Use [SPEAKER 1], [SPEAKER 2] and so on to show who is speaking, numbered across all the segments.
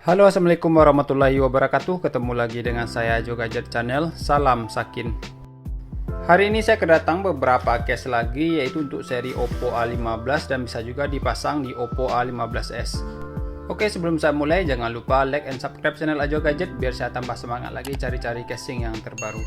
[SPEAKER 1] Halo, assalamualaikum warahmatullahi wabarakatuh. Ketemu lagi dengan saya Jo Gadget Channel. Salam Sakin. Hari ini saya kedatang beberapa case lagi, yaitu untuk seri Oppo A15 dan bisa juga dipasang di Oppo A15s. Oke, sebelum saya mulai jangan lupa like and subscribe channel Ajo Gadget biar saya tambah semangat lagi cari-cari casing yang terbaru.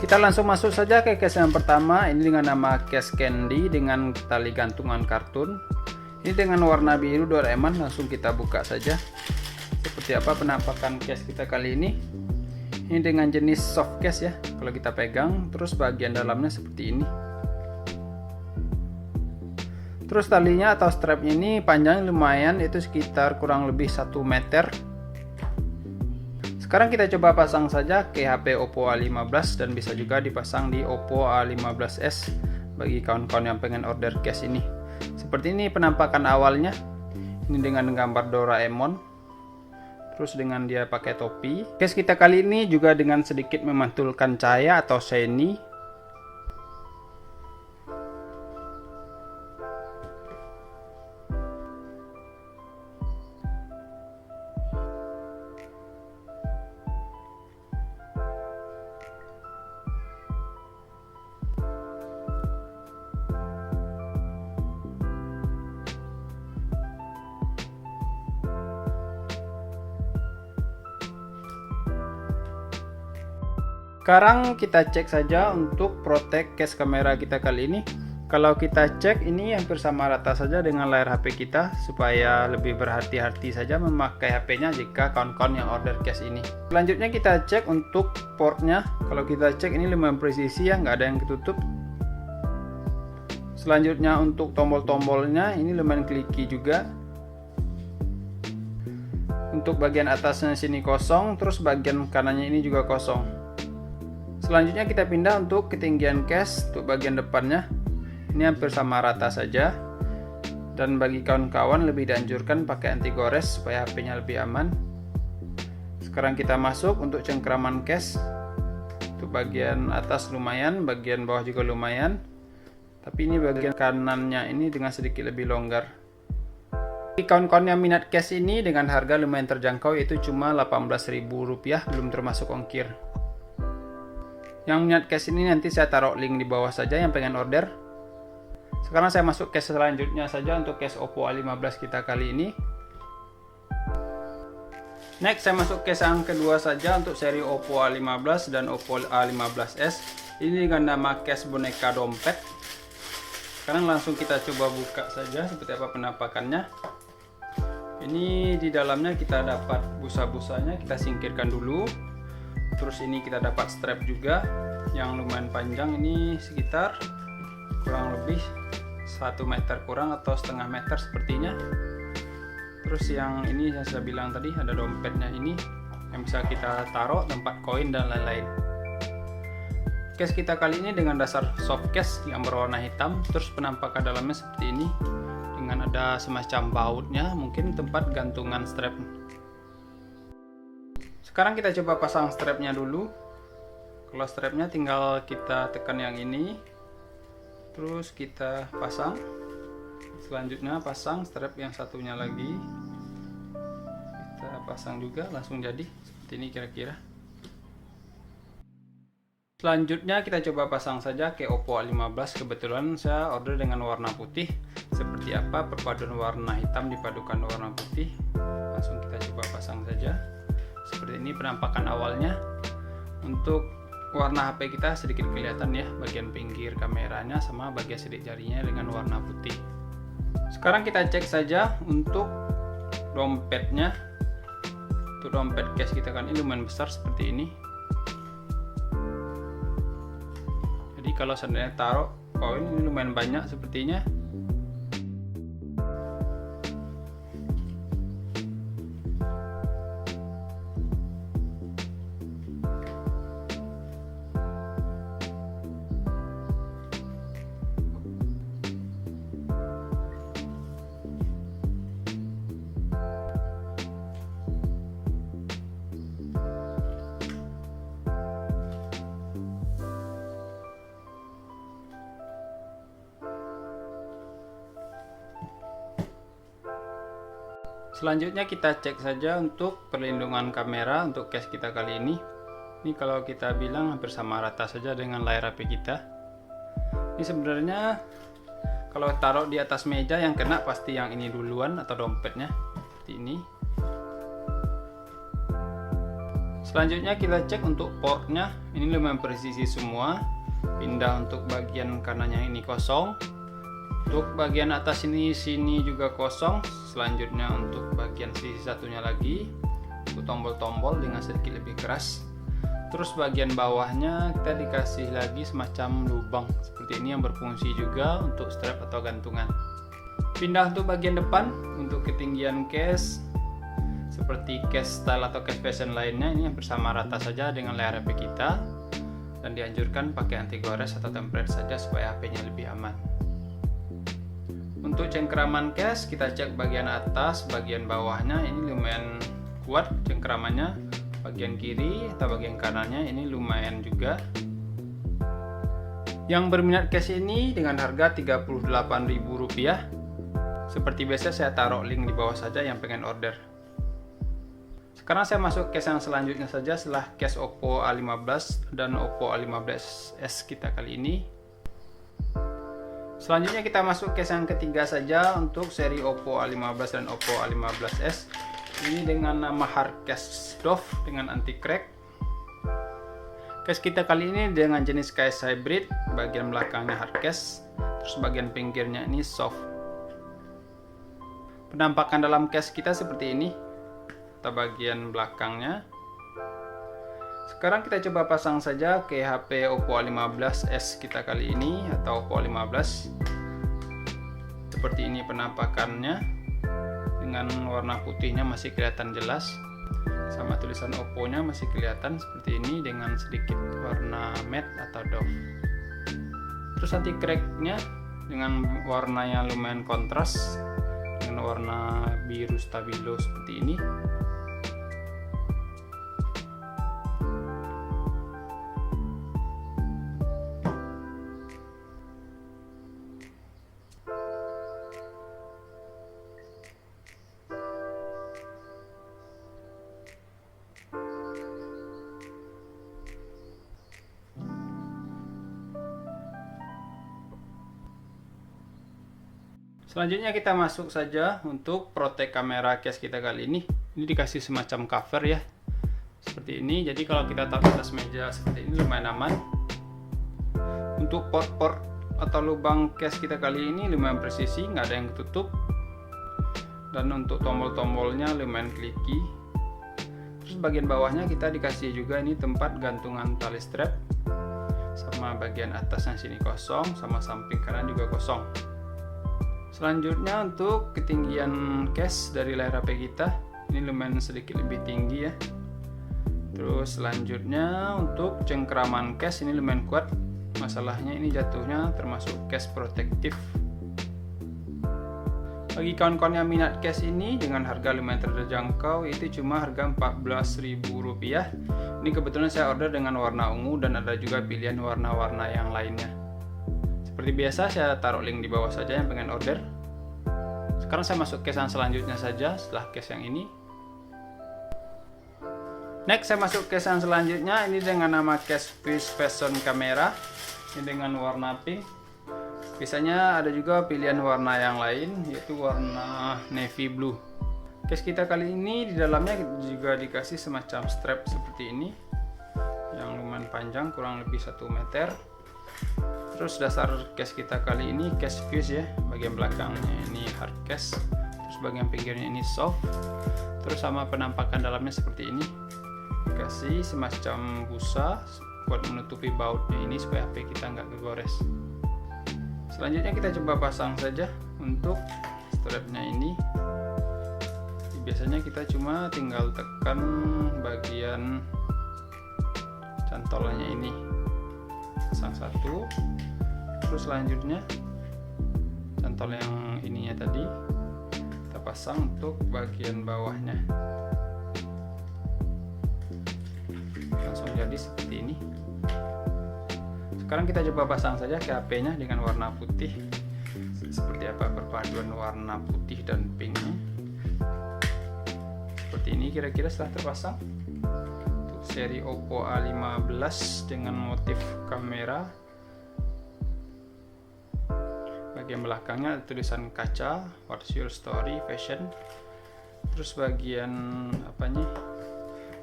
[SPEAKER 1] Kita langsung masuk saja ke case yang pertama. Ini dengan nama case Candy dengan tali gantungan kartun. Ini dengan warna biru Doraemon. Langsung kita buka saja. Seperti apa penampakan case kita kali ini. Ini dengan jenis soft case ya. Kalau kita pegang, terus bagian dalamnya seperti ini. Terus talinya atau strapnya ini panjang lumayan, itu sekitar kurang lebih 1 meter. Sekarang kita coba pasang saja ke HP Oppo A15 dan bisa juga dipasang di Oppo A15s bagi kawan-kawan yang pengen order case ini. Seperti ini penampakan awalnya. Ini dengan gambar Doraemon. Terus dengan dia pakai topi. Case kita kali ini juga dengan sedikit memantulkan cahaya atau shiny. Sekarang kita cek saja untuk protect case kamera kita kali ini. Kalau kita cek ini hampir sama rata saja dengan layar HP kita, supaya lebih berhati-hati saja memakai HP-nya jika kawan-kawan yang order case ini. Selanjutnya kita cek untuk portnya. Kalau kita cek ini lumayan presisi ya, nggak ada yang ketutup. Selanjutnya untuk tombol-tombolnya ini lumayan kliki juga. Untuk bagian atasnya sini kosong, terus bagian kanannya ini juga kosong. Selanjutnya kita pindah untuk ketinggian case. Untuk bagian depannya ini hampir sama rata saja, dan bagi kawan-kawan lebih dianjurkan pakai anti gores supaya HP-nya lebih aman. Sekarang kita masuk untuk cengkraman case. Untuk bagian atas lumayan, bagian bawah juga lumayan, tapi ini bagian kanannya ini dengan sedikit lebih longgar. Bagi kawan-kawan yang minat case ini dengan harga lumayan terjangkau, yaitu cuma Rp18.000, belum termasuk ongkir. Yang minat case ini nanti saya taruh link di bawah saja yang pengen order. Sekarang saya masuk case selanjutnya saja untuk case Oppo A15 kita kali ini. Next saya masuk case yang kedua saja untuk seri Oppo A15 dan Oppo A15s. Ini dengan nama case boneka dompet. Sekarang langsung kita coba buka saja seperti apa penampakannya. Ini di dalamnya kita dapat busa-busanya, kita singkirkan dulu. Terus ini kita dapat strap juga yang lumayan panjang, ini sekitar kurang lebih 1 meter kurang atau setengah meter sepertinya. Terus yang ini yang saya bilang tadi ada dompetnya ini yang bisa kita taruh tempat koin dan lain-lain. Case kita kali ini dengan dasar soft case yang berwarna hitam. Terus penampakan dalamnya seperti ini dengan ada semacam bautnya, mungkin tempat gantungan strap. Sekarang kita coba pasang strapnya dulu. Kalau strapnya tinggal kita tekan yang ini, terus kita pasang. Selanjutnya pasang strap yang satunya lagi, kita pasang juga, langsung jadi seperti ini kira-kira. Selanjutnya kita coba pasang saja ke Oppo A15. Kebetulan saya order dengan warna putih. Seperti apa perpaduan warna hitam dipadukan warna putih. Langsung kita coba pasang saja. Seperti ini penampakan awalnya. Untuk warna HP kita sedikit kelihatan ya, bagian pinggir kameranya sama bagian sidik jarinya dengan warna putih. Sekarang kita cek saja untuk dompetnya. Untuk dompet case kita kan ini lumayan besar seperti ini. Jadi kalau seandainya taruh koin ini lumayan banyak sepertinya. Selanjutnya kita cek saja untuk perlindungan kamera untuk case kita kali ini. Ini kalau kita bilang hampir sama rata saja dengan layar HP kita. Ini sebenarnya kalau taruh di atas meja yang kena pasti yang ini duluan atau dompetnya, seperti ini. Selanjutnya kita cek untuk portnya, ini lumayan presisi semua. Pindah untuk bagian kanannya ini kosong. Untuk bagian atas sini juga kosong. Selanjutnya untuk bagian sisi satunya lagi, untuk tombol-tombol dengan sedikit lebih keras. Terus bagian bawahnya kita dikasih lagi semacam lubang seperti ini yang berfungsi juga untuk strap atau gantungan. Pindah untuk bagian depan, untuk ketinggian case seperti case style atau case fashion lainnya, ini hampir sama rata saja dengan layar HP kita, dan dianjurkan pakai anti gores atau tempered saja supaya HP-nya lebih aman. Untuk cengkraman case kita cek bagian atas, bagian bawahnya ini lumayan kuat cengkramannya. Bagian kiri atau bagian kanannya ini lumayan juga. Yang berminat case ini dengan harga Rp38.000. Seperti biasa saya taruh link di bawah saja yang pengen order. Sekarang saya masuk case yang selanjutnya saja setelah case Oppo A15 dan Oppo A15s kita kali ini. Selanjutnya kita masuk case yang ketiga saja untuk seri Oppo A15 dan Oppo A15s. Ini dengan nama hard case doff dengan anti crack. Case kita kali ini dengan jenis case hybrid, bagian belakangnya hard case, terus bagian pinggirnya ini soft. Penampakan dalam case kita seperti ini, atau bagian belakangnya. Sekarang kita coba pasang saja ke HP Oppo A15s kita kali ini atau Oppo A15. Seperti ini penampakannya, dengan warna putihnya masih kelihatan jelas, sama tulisan Oppo-nya masih kelihatan seperti ini dengan sedikit warna matte atau doff. Terus anti crack-nya dengan warna yang lumayan kontras dengan warna biru stabilo seperti ini. Selanjutnya kita masuk saja untuk protect kamera case kita kali ini. Ini dikasih semacam cover ya, seperti ini. Jadi kalau kita taruh atas meja seperti ini lumayan aman. Untuk port-port atau lubang case kita kali ini lumayan presisi, nggak ada yang ketutup. Dan untuk tombol-tombolnya lumayan clicky. Terus bagian bawahnya kita dikasih juga ini tempat gantungan tali strap. Sama bagian atasnya sini kosong, sama samping kanan juga kosong. Selanjutnya untuk ketinggian case dari layar HP kita, ini lumayan sedikit lebih tinggi ya. Terus selanjutnya untuk cengkraman case ini lumayan kuat. Masalahnya ini jatuhnya termasuk case protektif. Bagi kawan-kawan yang minat case ini dengan harga lumayan terjangkau, itu cuma harga Rp14.000. Ini kebetulan saya order dengan warna ungu dan ada juga pilihan warna-warna yang lainnya. Seperti biasa saya taruh link di bawah saja yang pengen order. Sekarang saya masuk case yang selanjutnya saja setelah case yang ini. Next saya masuk case yang selanjutnya, ini dengan nama case Fish Fashion Camera. Ini dengan warna pink. Biasanya ada juga pilihan warna yang lain, yaitu warna navy blue. Case kita kali ini di dalamnya juga dikasih semacam strap seperti ini, yang lumayan panjang, kurang lebih 1 meter. Terus dasar case kita kali ini case fuse ya, bagian belakangnya ini hard case, terus bagian pinggirnya ini soft. Terus sama penampakan dalamnya seperti ini, dikasih semacam busa buat menutupi bautnya ini supaya HP kita nggak kegores. Selanjutnya kita coba pasang saja untuk strapnya ini. Biasanya kita cuma tinggal tekan bagian cantolnya ini, pasang satu. Terus selanjutnya cantol yang ininya tadi kita pasang untuk bagian bawahnya, langsung jadi seperti ini. Sekarang kita coba pasang saja ke HP-nya dengan warna putih, seperti apa perpaduan warna putih dan pinknya. seperti ini kira-kira setelah terpasang. Untuk seri Oppo A15 dengan motif kamera, bagian belakangnya ada tulisan kaca, what's your story fashion. Terus bagian apanya,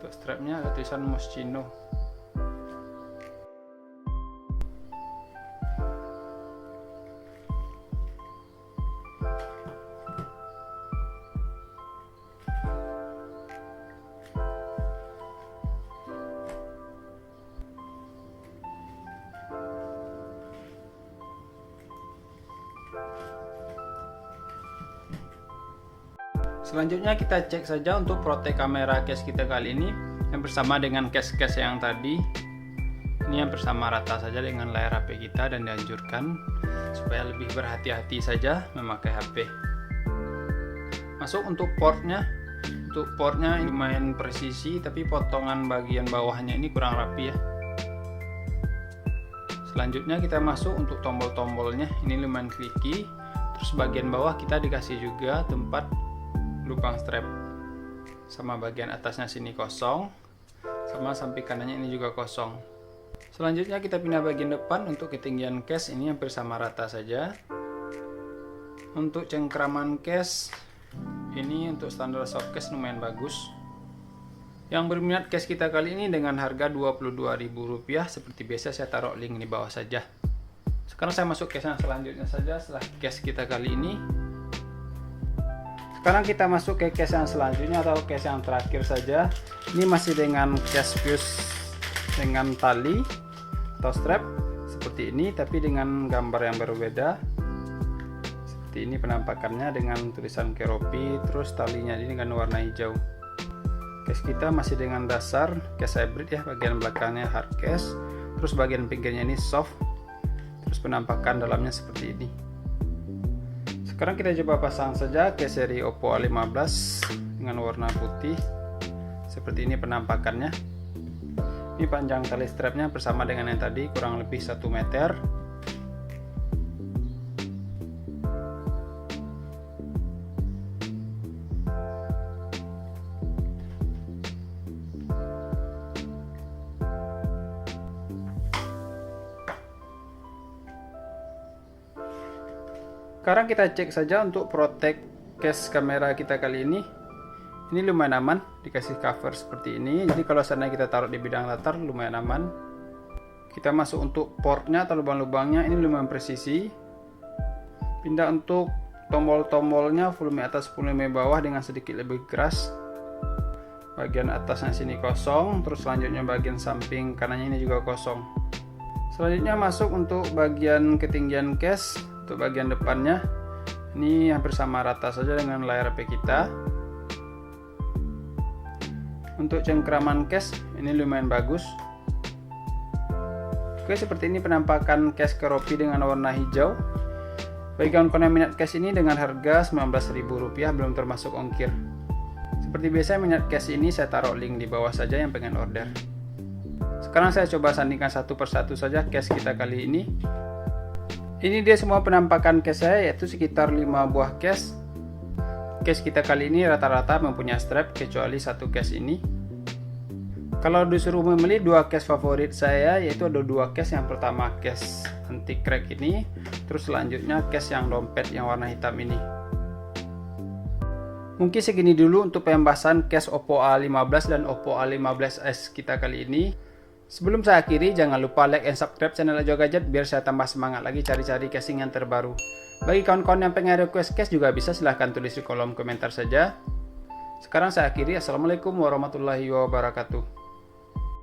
[SPEAKER 1] untuk strapnya ada tulisan Moschino. Selanjutnya kita cek saja untuk protek kamera case kita kali ini yang bersama dengan case-case yang tadi. Ini yang bersama rata saja dengan layar HP kita dan dianjurkan supaya lebih berhati-hati saja memakai HP. Masuk untuk portnya. Untuk portnya lumayan presisi, tapi potongan bagian bawahnya ini kurang rapi ya. Selanjutnya kita masuk untuk tombol-tombolnya. Ini lumayan clicky. Terus bagian bawah kita dikasih juga tempat lubang strap, sama bagian atasnya sini kosong, sama samping kanannya ini juga kosong. Selanjutnya kita pindah bagian depan. Untuk ketinggian case ini hampir sama rata saja. Untuk cengkraman case ini untuk standar soft case lumayan bagus. Yang berminat case kita kali ini dengan harga Rp22.000, seperti biasa saya taruh link di bawah saja. Sekarang saya masuk case yang selanjutnya saja setelah case kita kali ini. Sekarang kita masuk ke case yang selanjutnya atau case yang terakhir saja. Ini masih dengan case fuse dengan tali atau strap seperti ini, tapi dengan gambar yang berbeda. Seperti ini penampakannya dengan tulisan Keroppi, terus talinya ini dengan warna hijau. Case kita masih dengan dasar case hybrid ya, bagian belakangnya hard case, terus bagian pinggirnya ini soft, terus penampakan dalamnya seperti ini. Sekarang kita coba pasang saja ke seri Oppo A15 dengan warna putih. Seperti ini penampakannya. Ini panjang tali strapnya bersama dengan yang tadi kurang lebih 1 meter. Sekarang kita cek saja untuk protect case kamera kita kali ini. Ini lumayan aman, dikasih cover seperti ini. Jadi kalau seandainya kita taruh di bidang latar lumayan aman. Kita masuk untuk portnya atau lubang-lubangnya, ini lumayan presisi. Pindah untuk tombol-tombolnya, volume atas volume bawah dengan sedikit lebih keras. Bagian atasnya sini kosong, terus selanjutnya bagian samping kanannya ini juga kosong. Selanjutnya masuk untuk bagian ketinggian case. Untuk bagian depannya ini hampir sama rata saja dengan layar HP kita. Untuk cengkraman case ini lumayan bagus. Oke, seperti ini penampakan case Keroppi dengan warna hijau. Bagi kawan-kawan yang minat case ini dengan harga Rp19.000 belum termasuk ongkir. Seperti biasa minat case ini saya taruh link di bawah saja yang pengen order. Sekarang saya coba sandingkan satu persatu saja case kita kali ini. Ini dia semua penampakan case saya, yaitu sekitar 5 buah case. Case kita kali ini rata-rata mempunyai strap kecuali satu case ini. Kalau disuruh memilih 2 case favorit saya, yaitu ada 2 case. Yang pertama case anti crack ini, terus selanjutnya case yang dompet yang warna hitam ini. Mungkin segini dulu untuk pembahasan case Oppo A15 dan Oppo A15s kita kali ini. Sebelum saya akhiri, jangan lupa like and subscribe channel Ajo Gadget biar saya tambah semangat lagi cari-cari casing yang terbaru. Bagi kawan-kawan yang pengen request case juga bisa, silahkan tulis di kolom komentar saja. Sekarang saya akhiri. Assalamualaikum warahmatullahi wabarakatuh.